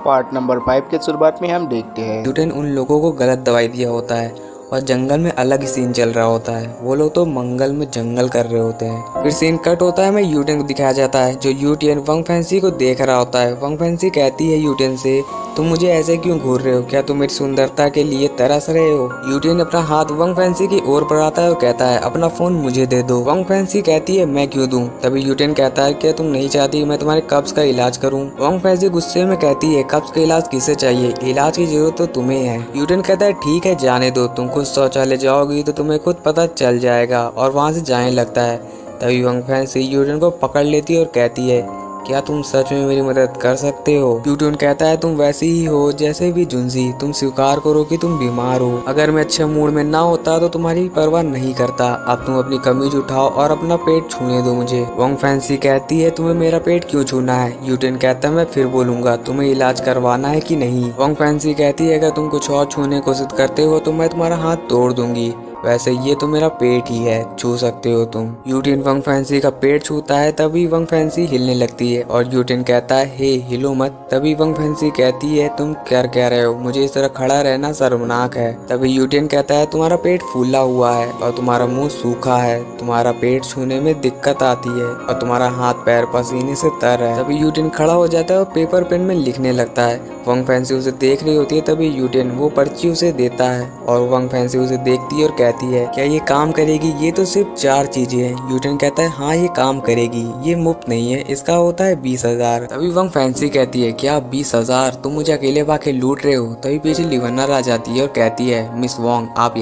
Part number 5 के शुरुआत में हम देखते हैं यूटेन उन लोगों को गलत दवाई दिया होता है और जंगल में अलग ही सीन चल रहा होता है। वो लोग तो मंगल में जंगल कर रहे होते हैं। फिर सीन कट होता है, हमें यूटेन को दिखाया जाता है जो यूटेन वंग फैंसी को देख रहा होता है। वंग फैंसी कहती है यूटेन से, तुम मुझे ऐसे क्यों घूर रहे हो? क्या तुम मेरी सुंदरता के लिए तरस रहे हो? यूटेन अपना हाथ वंग फैंसी की ओर बढ़ाता है और कहता है, अपना फोन मुझे दे दो। वंग फैंसी कहती है, मैं क्यों दूं? तभी यूटेन कहता है, क्या तुम नहीं चाहती मैं तुम्हारे कब्ज का इलाज करूं? वंग फैंसी गुस्से में कहती है, कब्ज का इलाज किसे चाहिए? इलाज की जरूरत तो तुम्हें है। यूटेन कहता है, ठीक है जाने दो, तुम खुद शौचालय जाओगी तो तुम्हें खुद पता चल जाएगा, और वहाँ से जाने लगता है। तभी वंग फैंसी यूटेन को पकड़ लेती है और कहती है, क्या तुम सच में मेरी मदद कर सकते हो? यूटेन कहता है, तुम वैसी ही हो जैसे भी जुंजी, तुम स्वीकार करो कि तुम बीमार हो। अगर मैं अच्छे मूड में ना होता तो तुम्हारी परवाह नहीं करता। अब तुम अपनी कमीज उठाओ और अपना पेट छूने दो मुझे। वंग फैंसी कहती है, तुम्हें मेरा पेट क्यों छूना है? यूटेन कहता है, मैं फिर बोलूंगा, तुम्हें इलाज करवाना है कि नहीं? वंग फैंसी कहती है, अगर तुम कुछ और छूने की कोशिश करते हो तो मैं तुम्हारा हाथ तोड़ दूंगी। वैसे ये तो मेरा पेट ही है, छू सकते हो तुम। यूटेन वंग फैंसी का पेट छूता है, तभी वंग फैंसी हिलने लगती है और यूटेन कहता है, हे हिलो मत। तभी वंग फैंसी कहती है, तुम क्या कह रहे हो? मुझे इस तरह खड़ा रहना शर्मनाक है। तभी यूटेन कहता है, तुम्हारा पेट फूला हुआ है और तुम्हारा मुंह सूखा है, तुम्हारा पेट छूने में दिक्कत आती है और तुम्हारा हाथ पैर पसीने से तर है। तभी यूटेन खड़ा हो जाता है और पेपर पेन में लिखने लगता है। वंग फैंसी उसे देख रही होती है, तभी यूटेन वो पर्ची उसे देता है और वंग फैंसी उसे देखती है और कहती है, क्या ये काम करेगी? ये तो सिर्फ 4 चीजें हैं। यूटेन कहता है, हाँ ये काम करेगी, ये मुफ्त नहीं है, इसका होता है 20,000। तभी वंग फैंसी कहती है, क्या 20,000? तुम मुझे अकेले पाके लूट रहे हो? तभी पीछे लिवन्नर आ जाती है और कहती है, मिस वोंग आप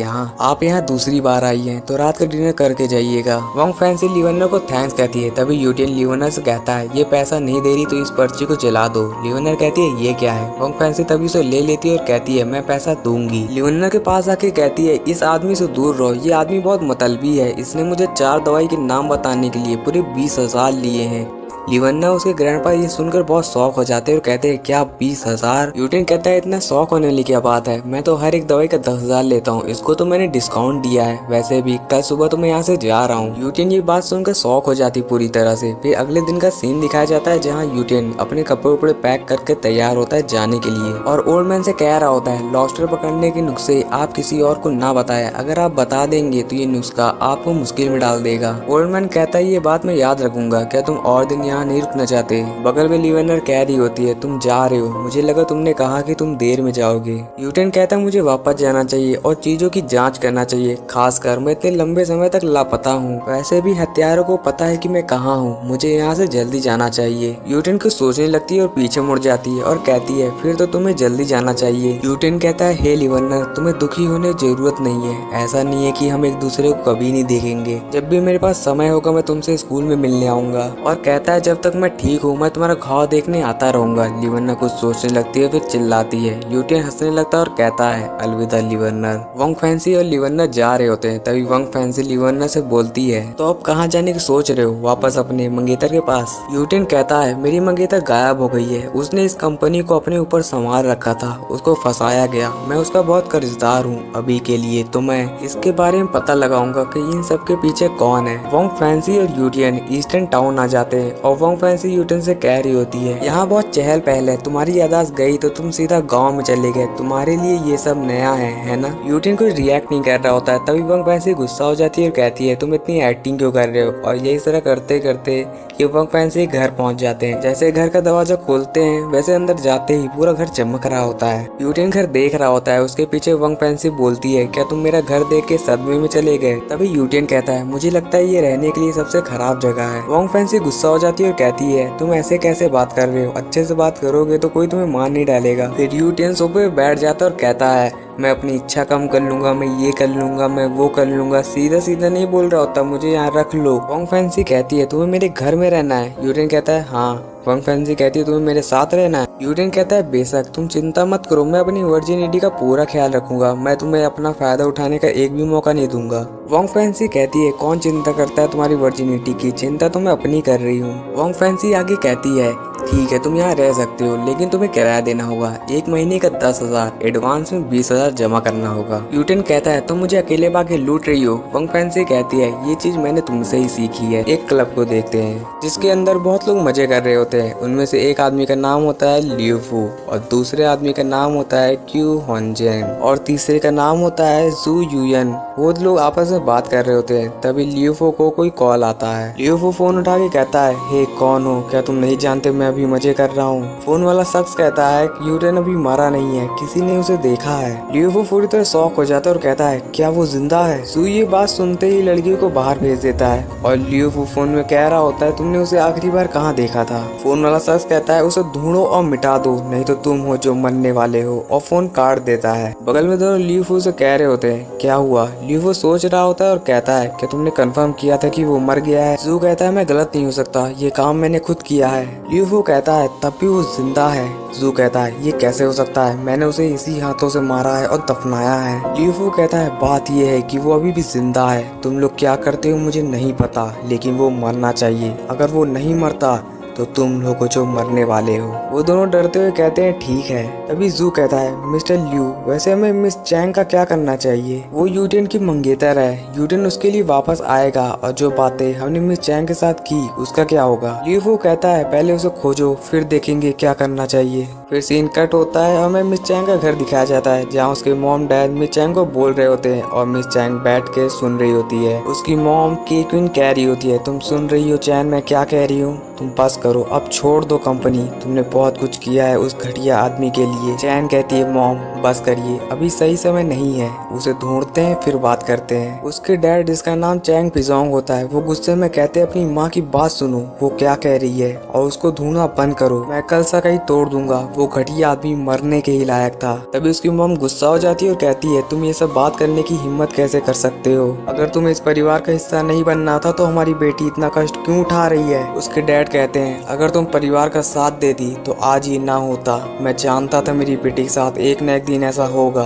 यहाँ दूसरी बार आई हैं तो रात का डिनर करके जाइएगा। वंग फैंसी लिवन्नर को थैंक्स कहती है। तभी यूटेन लिवन्नर से कहता है, ये पैसा नहीं दे रही तो इस पर्ची को जला दो। लिवन्नर कहती है, ये क्या है? वंग फैंसी तभी उसे ले लेती है और कहती है, मैं पैसा दूंगी। लिवन्नर के पास आके कहती है, इस आदमी से दूर रहो, ये आदमी बहुत मतलबी है, इसने मुझे 4 दवाई के नाम बताने के लिए पूरे 20,000 लिए हैं। लिवन्नर उसके ग्रैंडपा ये सुनकर बहुत शौक हो जाते हैं और कहते हैं, क्या 20,000? यूटेन कहता है, इतना शौक होने वाली क्या बात है, मैं तो हर एक दवाई का 10,000 लेता हूँ, इसको तो मैंने डिस्काउंट दिया है। वैसे भी कल सुबह तो मैं यहाँ से जा रहा हूँ। यूटेन ये बात सुनकर शौक हो जाती पूरी तरह से। फिर अगले दिन का सीन दिखाया जाता है जहाँ यूटेन अपने कपड़े उपड़े पैक करके तैयार होता है जाने के लिए और ओल्ड मैन से कह रहा होता है, लॉबस्टर पकड़ने के नुस्खे आप किसी और को ना बताया, अगर आप बता देंगे तो ये नुस्खा आपको मुश्किल में डाल देगा। ओल्ड मैन कहता है, ये बात मैं याद रखूंगा, क्या तुम और दिन यहाँ नहीं रुकना चाहते? बगल में लिवन्नर कह रही होती है, तुम जा रहे हो, मुझे लगा तुमने कहा कि तुम देर में जाओगे। यूटेन कहता है, मुझे वापस जाना चाहिए और चीजों की जांच करना चाहिए, खासकर मैं इतने लंबे समय तक लापता हूँ। वैसे भी हत्यारों को पता है कि मैं कहाँ हूँ, मुझे यहाँ से जल्दी जाना चाहिए। यूटेन कुछ सोचने लगती है और पीछे मुड़ जाती है और कहती है, फिर तो तुम्हें जल्दी जाना चाहिए। यूटेन कहता है, हे लिवन्नर, तुम्हें दुखी होने की जरूरत नहीं है, ऐसा नहीं है कि हम एक दूसरे को कभी नहीं देखेंगे, जब भी मेरे पास समय होगा मैं तुमसे स्कूल में मिलने आऊंगा। और कहता है, जब तक मैं ठीक हूँ मैं तुम्हारा घाव देखने आता रहूंगा। लिवन्नर कुछ सोचने लगती है फिर चिल्लाती है। यूटेन हंसने लगता है और कहता है, अलविदा लिवन्नर। वंग फैंसी और लिवन्नर जा रहे होते हैं, तभी वंग फैंसी लिवन्नर से बोलती है, तो अब कहाँ जाने की सोच रहे हो? वापस अपने मंगेतर के पास? यूटेन कहता है, मेरी मंगेतर गायब हो गई है, उसने इस कंपनी को अपने ऊपर संभाल रखा था, उसको फंसाया गया, मैं उसका बहुत कर्जदार हूँ। अभी के लिए तो मैं इसके बारे में पता लगाऊंगा कि इन सब के पीछे कौन है। वंग फैंसी और यूटेन ईस्टर्न टाउन आ जाते हैं और वंग फैंसी यूटेन से कह रही होती है, यहाँ बहुत चहल पहल है, तुम्हारी यादाश्त गई तो तुम सीधा गांव में चले गए, तुम्हारे लिए ये सब नया है ना? यूटेन कोई रिएक्ट नहीं कर रहा होता है। तभी वंग फैंसी गुस्सा हो जाती है और कहती है, तुम इतनी एक्टिंग क्यों कर रहे हो? और यही तरह करते करते ये वंग फैंसी घर पहुंच जाते हैं। जैसे घर का दरवाजा खोलते हैं वैसे अंदर जाते ही पूरा घर चमक रहा होता है। यूटेन घर देख रहा होता है, उसके पीछे वंग फैंसी बोलती है, क्या तुम मेरा घर देख के सदमे में चले गए? तभी यूटेन कहता है, मुझे लगता है ये रहने के लिए सबसे खराब जगह है। वंग फैंसी गुस्सा हो जाती है और कहती है, तुम ऐसे कैसे बात कर रहे हो? अच्छे से बात करोगे तो कोई तुम्हें मार नहीं डालेगा। फिर यूटेन सोफे पे बैठ जाता है और कहता है, मैं अपनी इच्छा कम कर लूंगा, मैं ये कर लूंगा, मैं वो कर लूंगा, सीधा सीधा नहीं बोल रहा होता, मुझे यहाँ रख लो। वंग फैंसी कहती है, तुम्हें मेरे घर में रहना है? यूटेन कहता है, हाँ। वंग फैंसी कहती है, तुम्हें मेरे साथ रहना है? यूटेन कहता है, बेशक, तुम चिंता मत करो, मैं अपनी वर्जिनिटी का पूरा ख्याल रखूंगा, मैं तुम्हें अपना फायदा उठाने का एक भी मौका नहीं दूंगा। वंग फैंसी कहती है, कौन चिंता करता है तुम्हारी वर्जिनिटी की? चिंता तो मैं अपनी कर रही हूँ। वंग फैंसी आगे कहती है, ठीक है तुम यहाँ रह सकते हो, लेकिन तुम्हें किराया देना होगा, 1 महीने का 10,000, एडवांस में 20,000 जमा करना होगा। यूटेन कहता है, तुम मुझे अकेले भागे लूट रही हो? वंग फैंसी कहती है, ये चीज मैंने तुमसे ही सीखी है। एक क्लब को देखते हैं जिसके अंदर बहुत लोग मजे कर रहे होते हैं, उनमें से एक आदमी का नाम होता है लियूफू और दूसरे आदमी का नाम होता है क्यू होनजेन और तीसरे का नाम होता है जू यूयन। वो लोग आपस में बात कर रहे होते हैं, तभी लियूफू को कोई कॉल आता है। लियूफू फोन उठा के कहता है, हे कौन हो, क्या तुम नहीं जानते मैं अभी मजे कर रहा हूँ। फोन वाला शख्स कहता है यूटेन अभी मरा नहीं है, किसी ने उसे देखा है। लियूफू पूरी तरह शॉक हो जाता है और कहता है, क्या वो जिंदा है। जू ये बात सुनते ही लड़की को बाहर भेज देता है और लियूफू फोन में कह रहा होता है, तुमने उसे आखिरी बार कहाँ देखा था। फोन वाला शख्स कहता है, उसे ढूंढो और मिटा दो, नहीं तो तुम हो जो मरने वाले हो, और फोन काट देता है। बगल में दोनों लियूफू से कह रहे होते हैं, क्या हुआ। लियूफू सोच रहा होता है और कहता है, क्या तुमने कंफर्म किया था कि वो मर गया है। जू कहता है, मैं गलत नहीं हो सकता, ये काम मैंने खुद किया है। लियूफू कहता है, तब भी वो जिंदा है। जू कहता है, ये कैसे हो सकता है, मैंने उसे इसी हाथों से मारा है और दफनाया है। लियूफू कहता है, बात ये है कि वो अभी भी जिंदा है, तुम लोग क्या करते हो मुझे नहीं पता, लेकिन वो मरना चाहिए। अगर वो नहीं मरता तो तुम लोग जो मरने वाले हो। वो दोनों डरते हुए कहते हैं, ठीक है। तभी जू कहता है, मिस्टर लियू, वैसे हमें मिस चैंग का क्या करना चाहिए। वो यूटेन की मंगेतर है, यूटेन उसके लिए वापस आएगा और जो बातें हमने मिस चैंग के साथ की उसका क्या होगा। लियूफू कहता है, पहले उसे खोजो फिर देखेंगे क्या करना चाहिए। फिर सीन कट होता है और हमें मिस चैंग का घर दिखाया जाता है, जहाँ उसके मॉम डैड मिस चैंग को बोल रहे होते हैं और मिस चैंग बैठ के सुन रही होती है। उसकी मॉम की क्वीन कह रही होती है, तुम सुन रही हो चैन मैं क्या कह रही हूँ, तुम बस करो, अब छोड़ दो कंपनी, तुमने बहुत कुछ किया है उस घटिया आदमी के लिए। चैन कहती है, मॉम बस करिए, अभी सही समय नहीं है, उसे ढूंढते हैं फिर बात करते हैं। उसके डैड जिसका नाम चैंग पिजोंग होता है, वो गुस्से में कहते हैं, अपनी माँ की बात सुनो, वो क्या कह रही है और उसको ढूंढना बंद करो, मैं कल सा कहीं तोड़ दूंगा, वो घटिया आदमी मरने के ही लायक था। तभी उसकी मॉम गुस्सा हो जाती है और कहती है, तुम ये सब बात करने की हिम्मत कैसे कर सकते हो, अगर तुम्हें इस परिवार का हिस्सा नहीं बनना था तो हमारी बेटी इतना कष्ट क्यों उठा रही है। उसके डैड कहते हैं, अगर तुम परिवार का साथ देती तो आज ये ना होता, मैं जानता था मेरी बेटी के साथ एक न एक दिन ऐसा होगा,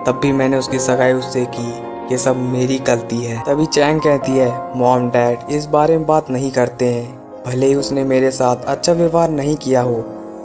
तब भी मैंने उसकी सगाई उससे की, ये सब मेरी गलती है। तभी चैंग कहती है, मॉम डैड इस बारे में बात नहीं करते हैं, भले ही उसने मेरे साथ अच्छा व्यवहार नहीं किया हो,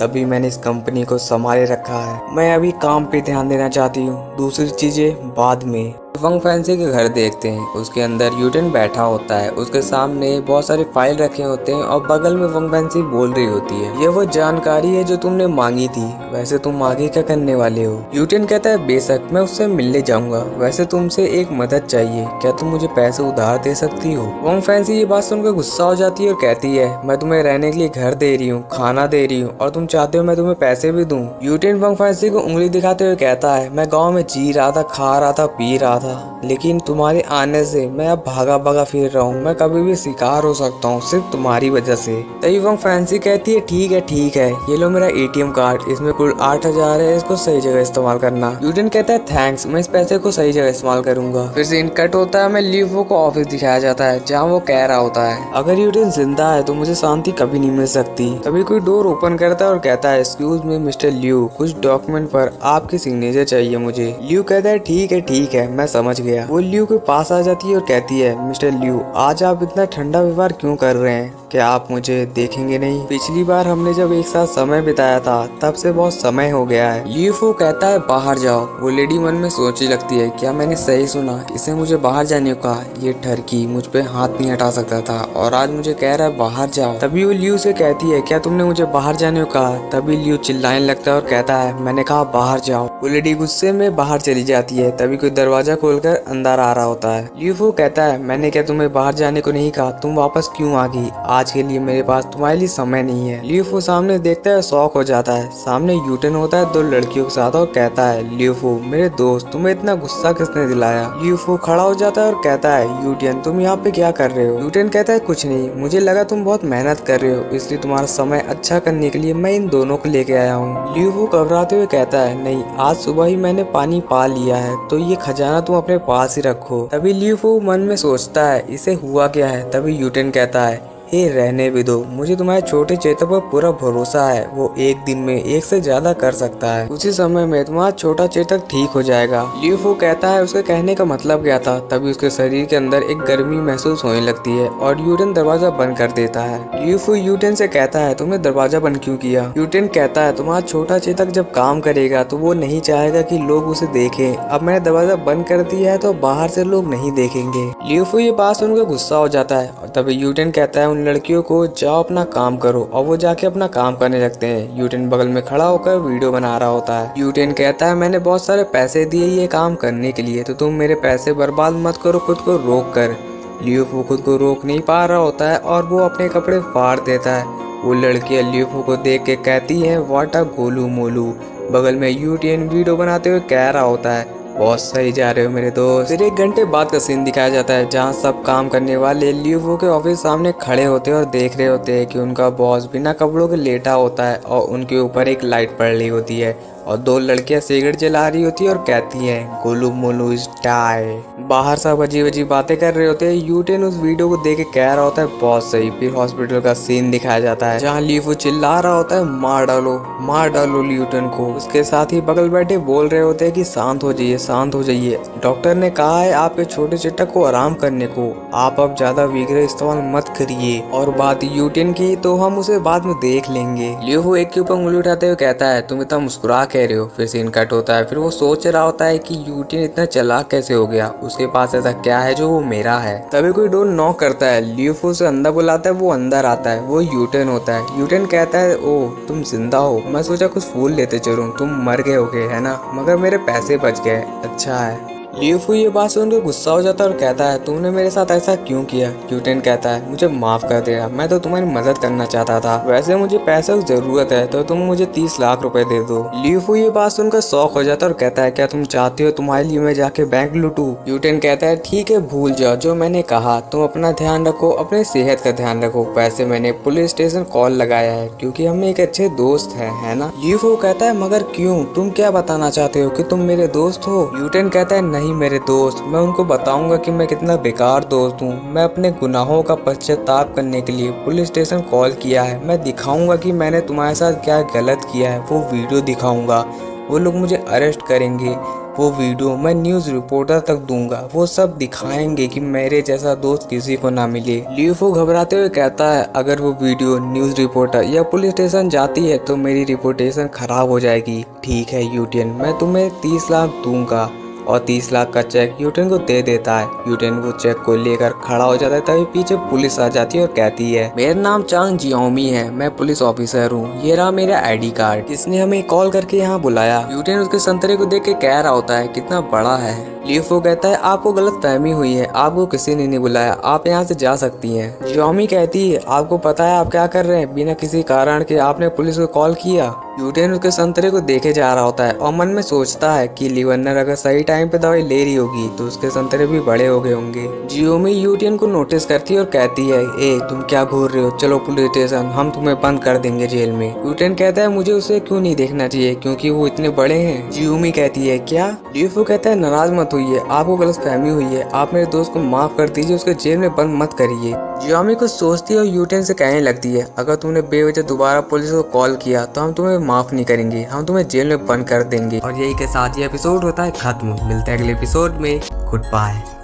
तभी मैंने इस कंपनी को संभाले रखा है, मैं अभी काम पे ध्यान देना चाहती हूँ, दूसरी चीजें बाद में। वंग फैंसी के घर देखते हैं, उसके अंदर यूटेन बैठा होता है, उसके सामने बहुत सारे फाइल रखे होते हैं और बगल में वंग फैंसी बोल रही होती है, ये वो जानकारी है जो तुमने मांगी थी, वैसे तुम आगे क्या करने वाले हो। यूटेन कहता है, बेशक मैं उससे मिलने जाऊंगा, वैसे तुमसे एक मदद चाहिए, क्या तुम मुझे पैसे उधार दे सकती हो। वंग फैंसी ये बात सुनकर गुस्सा हो जाती है और कहती है, मैं तुम्हें रहने के लिए घर दे रही हूँ, खाना दे रही हूँ और तुम चाहते हो मैं तुम्हें पैसे भी दूँ। यूटेन वंग फैंसी को उंगली दिखाते हुए कहता है, मैं गाँव में जी रहा था, खा रहा था, पी रहा था, लेकिन तुम्हारे आने से मैं अब भागा भागा फिर रहा हूँ, मैं कभी भी शिकार हो सकता हूँ सिर्फ तुम्हारी वजह से। तभी वंग फैंसी कहती है, ठीक है, ये लो मेरा एटीएम कार्ड, इसमें कुल 8000 है, इसको सही जगह इस्तेमाल करना। यूटेन कहता है, थैंक्स, मैं इस पैसे को सही जगह इस्तेमाल करूंगा। फिर सीन कट होता है, हमें लियूफू को ऑफिस दिखाया जाता है, जहाँ वो कह रहा होता है, अगर यूटेन जिंदा है तो मुझे शांति कभी नहीं मिल सकती। तभी कोई डोर ओपन करता है और कहता है, एक्सक्यूज मी मिस्टर लियू, कुछ डॉक्यूमेंट पर आपकी सिग्नेचर चाहिए मुझे। लियू कहता है, ठीक है, मैं समझ गया। वो लियू के पास आ जाती है और कहती है, मिस्टर लियू, आज आप इतना ठंडा व्यवहार क्यों कर रहे हैं, क्या आप मुझे देखेंगे नहीं, पिछली बार हमने जब एक साथ समय बिताया था तब से बहुत समय हो गया है। लियूफू कहता है, बाहर जाओ। वो लेडी मन में सोचने लगती है, क्या मैंने सही सुना, इसे मुझे बाहर जाने को कहा, ये ठरकी मुझ पे हाथ नहीं हटा सकता था और आज मुझे कह रहा है बाहर जाओ। तभी वो लियू से कहती है, क्या तुमने मुझे बाहर जाने को कहा। तभी लियू चिल्लाने लगता है और कहता है, मैंने कहा बाहर जाओ। वो लेडी गुस्से में बाहर चली जाती है। तभी कोई दरवाजा खोलकर अंदर आ रहा होता है। लियूफू कहता है, मैंने क्या तुम्हें बाहर जाने को नहीं कहा, तुम वापस क्यों आ गई, आज के लिए मेरे पास तुम्हारे लिए समय नहीं है। लियूफू सामने देखता है, शॉक हो जाता है। सामने यूटेन होता है 2 लड़कियों के साथ और कहता है, लियूफू मेरे दोस्त, तुम्हें इतना गुस्सा किसने दिलाया। लियूफू खड़ा हो जाता है और कहता है, यूटेन तुम यहाँ पे क्या कर रहे हो। यूटेन कहता है, कुछ नहीं, मुझे लगा तुम बहुत मेहनत कर रहे हो, इसलिए तुम्हारा समय अच्छा करने के लिए मैं इन दोनों को लेके आया हूँ। लियूफू घबराते हुए कहता है, नहीं, आज सुबह ही मैंने पानी पा लिया है, तो ये खजाना तुम अपने पास ही रखो। तभी लियूफू मन में सोचता है, इसे हुआ क्या है। तभी यूटेन कहता है, हे रहने भी दो, मुझे तुम्हारे छोटे चेतक पर पूरा भरोसा है, वो एक दिन में 1 से ज्यादा कर सकता है, उसी समय में तुम्हारा छोटा चेतक ठीक हो जाएगा। लियूफू कहता है, उसके कहने का मतलब क्या था। तभी उसके शरीर के अंदर एक गर्मी महसूस होने लगती है और यूटेन दरवाजा बंद कर देता है। लियूफू यूटेन से कहता है, तुमने दरवाजा बंद क्यों किया। यूटेन कहता है, तुम्हारा छोटा चेतक जब काम करेगा तो वो नहीं चाहेगा कि लोग उसे देखें, अब मैंने दरवाजा बंद कर दिया है तो बाहर से लोग नहीं देखेंगे। लियूफू ये बात सुनकर गुस्सा हो जाता है और तभी यूटेन कहता है, उन लड़कियों को जाओ अपना काम करो, और वो जाके अपना काम करने लगते हैं। यूटेन बगल में खड़ा होकर वीडियो बना रहा होता है। यूटेन कहता है मैंने बहुत सारे पैसे दिए ये काम करने के लिए, तो तुम मेरे पैसे बर्बाद मत करो खुद को रोक कर। ल्यूफू खुद को रोक नहीं पा रहा होता है और वो अपने कपड़े फाड़ देता है। वो लड़कियां ल्यूफू को देख के कहती हैं व्हाट अ गोलू मोलू। बगल में यूटेन वीडियो बनाते हुए कह रहा होता है बहुत सही जा रहे हो मेरे दोस्त। फिर 1 घंटे बाद का सीन दिखाया जाता है जहाँ सब काम करने वाले ल्यूफू के ऑफिस सामने खड़े होते हैं और देख रहे होते हैं कि उनका बॉस बिना कपड़ों के लेटा होता है और उनके ऊपर एक लाइट पड़ रही होती है और 2 लड़कियां सिगरेट जला रही होती है और कहती हैं गोलू मोलू इज डाई। बाहर सब अजीब अजीब बातें कर रहे होते हैं। यूटेन उस वीडियो को देख के कह रहा होता है बहुत सही। फिर हॉस्पिटल का सीन दिखाया जाता है जहाँ ल्यूफू चिल्ला रहा होता है मार डालो ल्यूटेन को। उसके साथ ही बगल बैठे बोल रहे होते हैं कि शांत हो जाइए, डॉक्टर ने कहा है आपके छोटे चट्टक को आराम करने को, आप अब ज्यादा विग्रह इस्तेमाल मत करिए। और बात यूटेन की तो हम उसे बाद में देख लेंगे। ल्यूफू एक के ऊपर उंगली उठाते हुए कहता है तुम इतना मुस्कुरा कह रहे हो। फिर सीन कट होता है। फिर वो सोच रहा होता है कि यूटेन इतना चालाक कैसे हो गया, उसके पास ऐसा क्या है जो वो मेरा है। तभी कोई डोर नॉक करता है। ल्यूफू उसे अंदर बुलाता है, वो अंदर आता है। वो यूटेन होता है। यूटेन कहता है ओ तुम जिंदा हो, मैं सोचा कुछ फूल लेते चलूं, तुम मर गए होगे है ना, मगर मेरे पैसे बच गए। अच्छा है। ल्यूफू ये बात सुनकर गुस्सा हो जाता है और कहता है तुमने मेरे साथ ऐसा क्यों किया। यूटेन कहता है मुझे माफ कर देना, मैं तो तुम्हारी मदद करना चाहता था, वैसे मुझे पैसे की जरूरत है तो तुम मुझे 30 लाख रुपए दे दो। ल्यूफू ये बात सुनकर शौक हो जाता है और कहता है क्या तुम चाहते हो तुम्हारे लिए मैं जाके बैंक लूटूं। यूटेन कहता है ठीक है भूल जाओ जो मैंने कहा, तुम अपना ध्यान रखो, अपने सेहत का ध्यान रखो। वैसे मैंने पुलिस स्टेशन कॉल लगाया है क्योंकि हम एक अच्छे दोस्त है ना। ल्यूफू कहता है मगर क्यों, तुम क्या बताना चाहते हो कि तुम मेरे दोस्त हो। यूटेन कहता है नहीं मेरे दोस्त, मैं उनको बताऊंगा कि मैं कितना बेकार दोस्त हूँ। मैं अपने गुनाहों का पश्चाताप करने के लिए पुलिस स्टेशन कॉल किया है। मैं दिखाऊंगा कि मैंने तुम्हारे साथ क्या गलत किया है, वो वीडियो दिखाऊंगा। वो लोग मुझे अरेस्ट करेंगे, वो वीडियो मैं न्यूज़ रिपोर्टर तक दूंगा, वो सब दिखाएंगे कि मेरे जैसा दोस्त किसी को ना मिले। ल्यूफू घबराते हुए कहता है अगर वो वीडियो न्यूज़ रिपोर्टर या पुलिस स्टेशन जाती है तो मेरी रिपोर्टेशन खराब हो जाएगी। ठीक है यूटेन, मैं तुम्हें 30 लाख दूंगा। और 30 लाख का चेक यूटेन को दे देता है। यूटेन वो चेक को लेकर खड़ा हो जाता है, तभी पीछे पुलिस आ जाती है और कहती है मेरा नाम चांग जियोमी है, मैं पुलिस ऑफिसर हूँ, ये रहा मेरा आईडी कार्ड, किसने हमें कॉल करके यहाँ बुलाया। यूटेन उसके संतरे को देख के कह रहा होता है कितना बड़ा है। ल्यूफू कहता है आपको गलत फहमी हुई है, आपको किसी ने नहीं बुलाया, आप यहाँ से जा सकती हैं। जियोमी कहती है आपको पता है आप क्या कर रहे हैं, बिना किसी कारण के आपने पुलिस को कॉल किया। यूटेन उसके संतरे को देखे जा रहा होता है और मन में सोचता है कि लिवन्नर अगर सही टाइम पे दवाई ले रही होगी तो उसके संतरे भी बड़े हो गए होंगे। जियोमी यूटेन को नोटिस करती है और कहती है ए तुम क्या घूर रहे हो, चलो पुलिस स्टेशन, हम तुम्हें बंद कर देंगे जेल में। यूटेन कहता है मुझे उसे क्यों नहीं देखना चाहिए क्योंकि वो इतने बड़े हैं। जियोमी कहती है क्या। ल्यूफू कहता है नाराज मत होइए, आपको गलतफहमी हुई है, आप मेरे दोस्त को माफ कर दीजिए, उसके जेल में बंद मत करिए। जियोमी कुछ सोचती है और यूटेन से कहने लगती है अगर तुमने बेवजह दोबारा पुलिस को कॉल किया तो हम तुम्हें माफ नहीं करेंगे, हम तुम्हें जेल में बंद कर देंगे। और यही के साथ ये एपिसोड होता है खत्म। मिलते हैं अगले एपिसोड में। Good bye.